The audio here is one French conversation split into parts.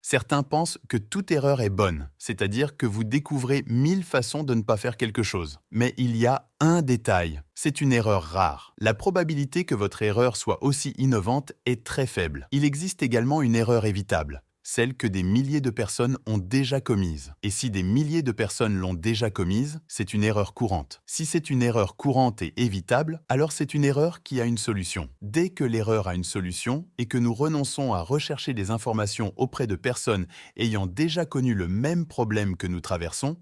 Certains pensent que toute erreur est bonne, c'est-à-dire que vous découvrez 1000 façons de ne pas faire quelque chose. Mais il y a un détail, c'est une erreur rare. La probabilité que votre erreur soit aussi innovante est très faible. Il existe également une erreur évitable, celle que des milliers de personnes ont déjà commise. Et si des milliers de personnes l'ont déjà commise, c'est une erreur courante. Si c'est une erreur courante et évitable, alors c'est une erreur qui a une solution. Dès que l'erreur a une solution et que nous renonçons à rechercher des informations auprès de personnes ayant déjà connu le même problème que nous traversons,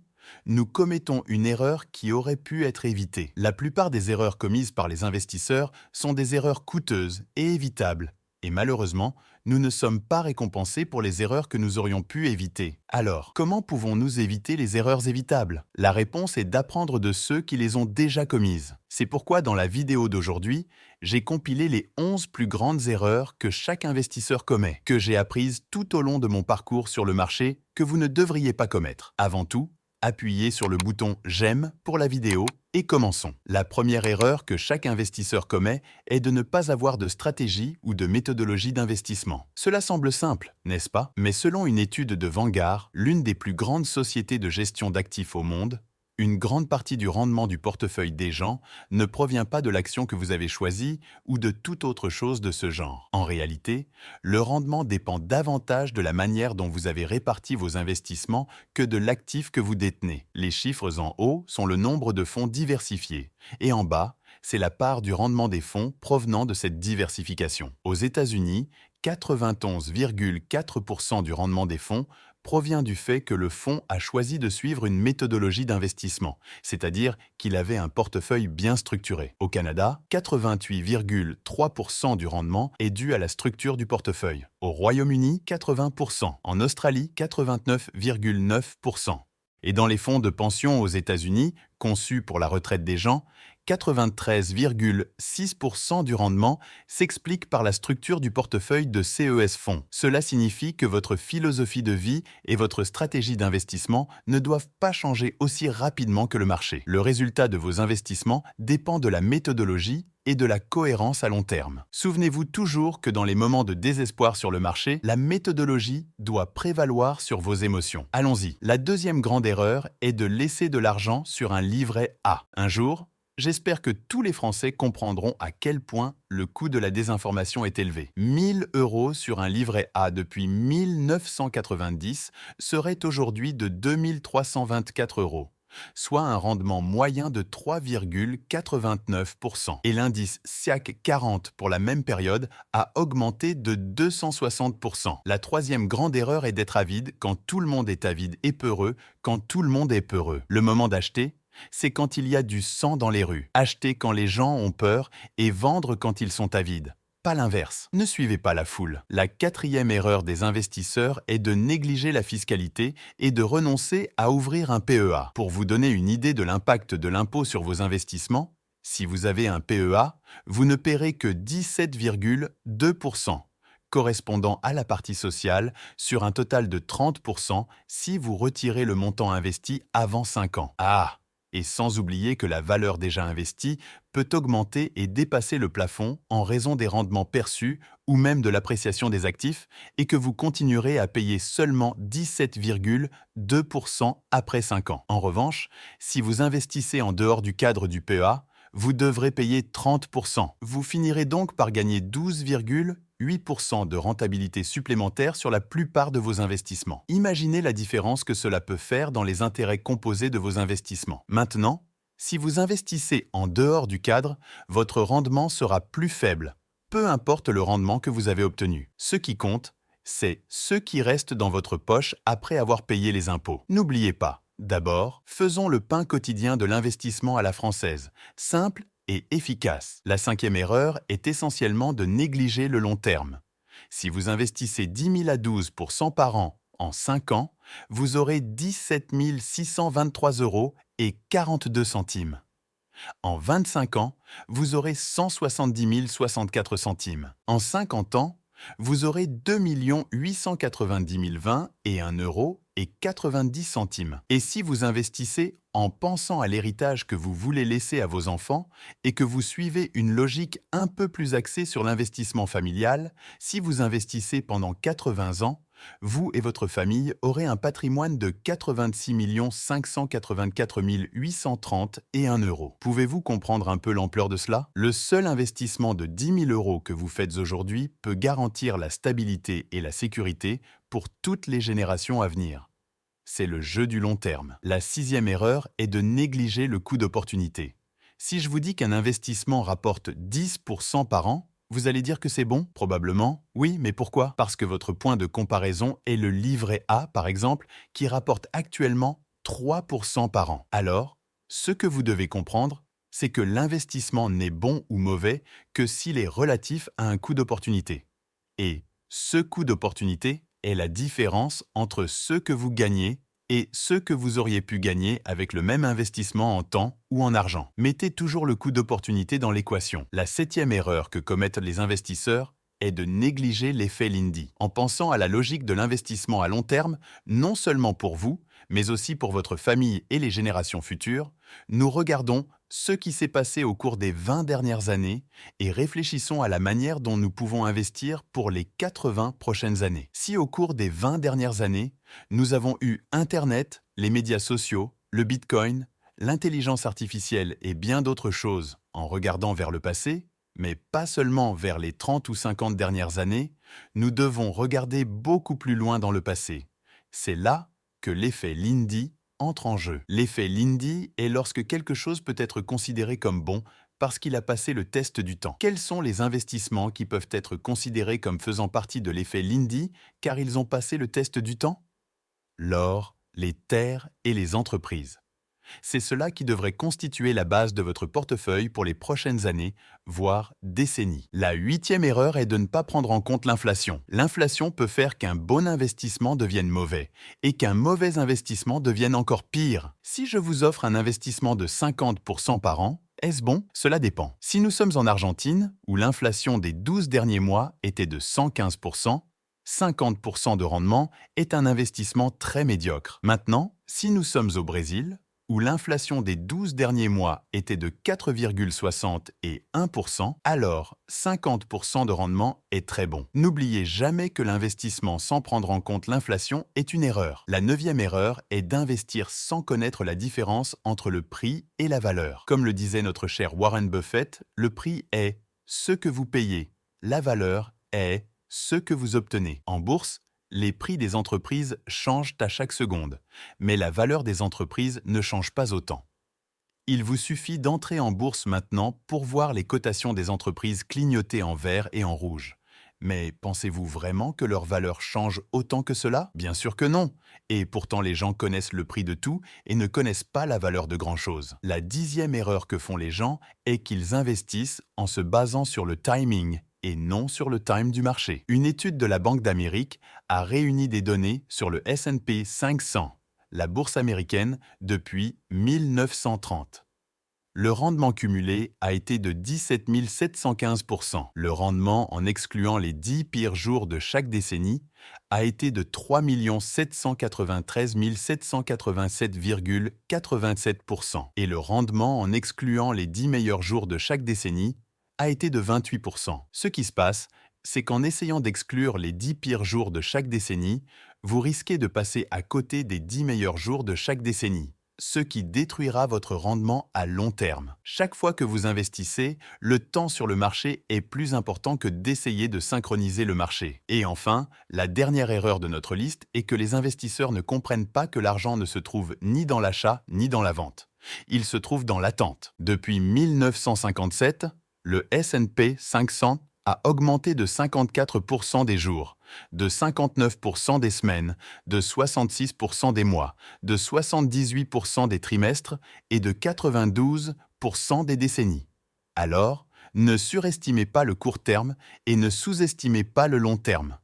nous commettons une erreur qui aurait pu être évitée. La plupart des erreurs commises par les investisseurs sont des erreurs coûteuses et évitables. Et malheureusement, nous ne sommes pas récompensés pour les erreurs que nous aurions pu éviter. Alors, comment pouvons-nous éviter les erreurs évitables? La réponse est d'apprendre de ceux qui les ont déjà commises. C'est pourquoi dans la vidéo d'aujourd'hui, j'ai compilé les 11 plus grandes erreurs que chaque investisseur commet, que j'ai apprises tout au long de mon parcours sur le marché, que vous ne devriez pas commettre. Avant tout, appuyez sur le bouton « J'aime » pour la vidéo et commençons. La première erreur que chaque investisseur commet est de ne pas avoir de stratégie ou de méthodologie d'investissement. Cela semble simple, n'est-ce pas? Mais selon une étude de Vanguard, l'une des plus grandes sociétés de gestion d'actifs au monde, une grande partie du rendement du portefeuille des gens ne provient pas de l'action que vous avez choisie ou de toute autre chose de ce genre. En réalité, le rendement dépend davantage de la manière dont vous avez réparti vos investissements que de l'actif que vous détenez. Les chiffres en haut sont le nombre de fonds diversifiés et en bas, c'est la part du rendement des fonds provenant de cette diversification. Aux États-Unis, 91,4% du rendement des fonds provient du fait que le fonds a choisi de suivre une méthodologie d'investissement, c'est-à-dire qu'il avait un portefeuille bien structuré. Au Canada, 88,3% du rendement est dû à la structure du portefeuille. Au Royaume-Uni, 80%. En Australie, 89,9%. Et dans les fonds de pension aux États-Unis, conçus pour la retraite des gens, 93,6% du rendement s'explique par la structure du portefeuille de CES Fonds. Cela signifie que votre philosophie de vie et votre stratégie d'investissement ne doivent pas changer aussi rapidement que le marché. Le résultat de vos investissements dépend de la méthodologie et de la cohérence à long terme. Souvenez-vous toujours que dans les moments de désespoir sur le marché, la méthodologie doit prévaloir sur vos émotions. Allons-y. La deuxième grande erreur est de laisser de l'argent sur un livret A. Un jour, j'espère que tous les Français comprendront à quel point le coût de la désinformation est élevé. 1000 € sur un livret A depuis 1990 serait aujourd'hui de 2324 €, soit un rendement moyen de 3,89%. Et l'indice SIAC 40 pour la même période a augmenté de 260%. La troisième grande erreur est d'être avide quand tout le monde est avide et peureux quand tout le monde est peureux. Le moment d'acheter, c'est quand il y a du sang dans les rues. Acheter quand les gens ont peur et vendre quand ils sont avides. Pas l'inverse. Ne suivez pas la foule. La quatrième erreur des investisseurs est de négliger la fiscalité et de renoncer à ouvrir un PEA. Pour vous donner une idée de l'impact de l'impôt sur vos investissements, si vous avez un PEA, vous ne paierez que 17,2%, correspondant à la partie sociale, sur un total de 30% si vous retirez le montant investi avant 5 ans. Ah! Et sans oublier que la valeur déjà investie peut augmenter et dépasser le plafond en raison des rendements perçus ou même de l'appréciation des actifs et que vous continuerez à payer seulement 17,2% après 5 ans. En revanche, si vous investissez en dehors du cadre du PEA, vous devrez payer 30%. Vous finirez donc par gagner 12,8% de rentabilité supplémentaire sur la plupart de vos investissements. Imaginez la différence que cela peut faire dans les intérêts composés de vos investissements. Maintenant, si vous investissez en dehors du cadre, votre rendement sera plus faible, peu importe le rendement que vous avez obtenu. Ce qui compte, c'est ce qui reste dans votre poche après avoir payé les impôts. N'oubliez pas, d'abord, faisons le pain quotidien de l'investissement à la française, simple et efficace. La cinquième erreur est essentiellement de négliger le long terme. Si vous investissez 10 000 à 12% par an en 5 ans, vous aurez 17 623 € et 42 centimes. En 25 ans, vous aurez 170 064 centimes. En 50 ans, vous aurez 2 890 020 et 1 euro et 90 centimes. Et si vous investissez en pensant à l'héritage que vous voulez laisser à vos enfants et que vous suivez une logique un peu plus axée sur l'investissement familial, si vous investissez pendant 80 ans, vous et votre famille aurez un patrimoine de 86 584 830 et 1 euro. Pouvez-vous comprendre un peu l'ampleur de cela? Le seul investissement de 10 000 euros que vous faites aujourd'hui peut garantir la stabilité et la sécurité pour toutes les générations à venir. C'est le jeu du long terme. La 6e erreur est de négliger le coût d'opportunité. Si je vous dis qu'un investissement rapporte 10% par an, vous allez dire que c'est bon? Probablement. Oui, mais pourquoi? Parce que votre point de comparaison est le livret A, par exemple, qui rapporte actuellement 3% par an. Alors, ce que vous devez comprendre, c'est que l'investissement n'est bon ou mauvais que s'il est relatif à un coût d'opportunité. Et ce coût d'opportunité est la différence entre ce que vous gagnez et ce que vous auriez pu gagner avec le même investissement en temps ou en argent. Mettez toujours le coût d'opportunité dans l'équation. La 7e erreur que commettent les investisseurs est de négliger l'effet Lindy. En pensant à la logique de l'investissement à long terme, non seulement pour vous, mais aussi pour votre famille et les générations futures, nous regardons ce qui s'est passé au cours des 20 dernières années et réfléchissons à la manière dont nous pouvons investir pour les 80 prochaines années. Si au cours des 20 dernières années, nous avons eu Internet, les médias sociaux, le Bitcoin, l'intelligence artificielle et bien d'autres choses en regardant vers le passé, mais pas seulement vers les 30 ou 50 dernières années, nous devons regarder beaucoup plus loin dans le passé. C'est là que l'effet Lindy entre en jeu. L'effet Lindy est lorsque quelque chose peut être considéré comme bon parce qu'il a passé le test du temps. Quels sont les investissements qui peuvent être considérés comme faisant partie de l'effet Lindy car ils ont passé le test du temps? L'or, les terres et les entreprises. C'est cela qui devrait constituer la base de votre portefeuille pour les prochaines années, voire décennies. La 8e erreur est de ne pas prendre en compte l'inflation. L'inflation peut faire qu'un bon investissement devienne mauvais et qu'un mauvais investissement devienne encore pire. Si je vous offre un investissement de 50% par an, est-ce bon? Cela dépend. Si nous sommes en Argentine, où l'inflation des 12 derniers mois était de 115%, 50% de rendement est un investissement très médiocre. Maintenant, si nous sommes au Brésil, où l'inflation des 12 derniers mois était de 4,60 et 1%, alors 50% de rendement est très bon. N'oubliez jamais que l'investissement sans prendre en compte l'inflation est une erreur. La 9e erreur est d'investir sans connaître la différence entre le prix et la valeur. Comme le disait notre cher Warren Buffett, le prix est ce que vous payez, la valeur est ce que vous obtenez. En bourse, les prix des entreprises changent à chaque seconde, mais la valeur des entreprises ne change pas autant. Il vous suffit d'entrer en bourse maintenant pour voir les cotations des entreprises clignoter en vert et en rouge. Mais pensez-vous vraiment que leur valeur change autant que cela? Bien sûr que non. Et pourtant les gens connaissent le prix de tout et ne connaissent pas la valeur de grand-chose. La 10e erreur que font les gens est qu'ils investissent en se basant sur le timing et non sur le time du marché. Une étude de la Banque d'Amérique a réuni des données sur le S&P 500, la bourse américaine, depuis 1930. Le rendement cumulé a été de 17 715%. Le rendement, en excluant les 10 pires jours de chaque décennie, a été de 3 793 787,87%. Et le rendement, en excluant les 10 meilleurs jours de chaque décennie, a été de 28%. Ce qui se passe, c'est qu'en essayant d'exclure les 10 pires jours de chaque décennie, vous risquez de passer à côté des 10 meilleurs jours de chaque décennie, ce qui détruira votre rendement à long terme. Chaque fois que vous investissez, le temps sur le marché est plus important que d'essayer de synchroniser le marché. Et enfin, la dernière erreur de notre liste est que les investisseurs ne comprennent pas que l'argent ne se trouve ni dans l'achat ni dans la vente. Il se trouve dans l'attente. Depuis 1957, le S&P 500 a augmenté de 54% des jours, de 59% des semaines, de 66% des mois, de 78% des trimestres et de 92% des décennies. Alors, ne surestimez pas le court terme et ne sous-estimez pas le long terme.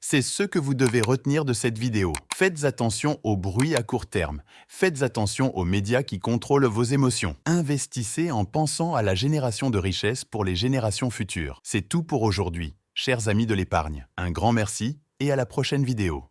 C'est ce que vous devez retenir de cette vidéo. Faites attention au bruit à court terme. Faites attention aux médias qui contrôlent vos émotions. Investissez en pensant à la génération de richesse pour les générations futures. C'est tout pour aujourd'hui, chers amis de l'épargne. Un grand merci et à la prochaine vidéo.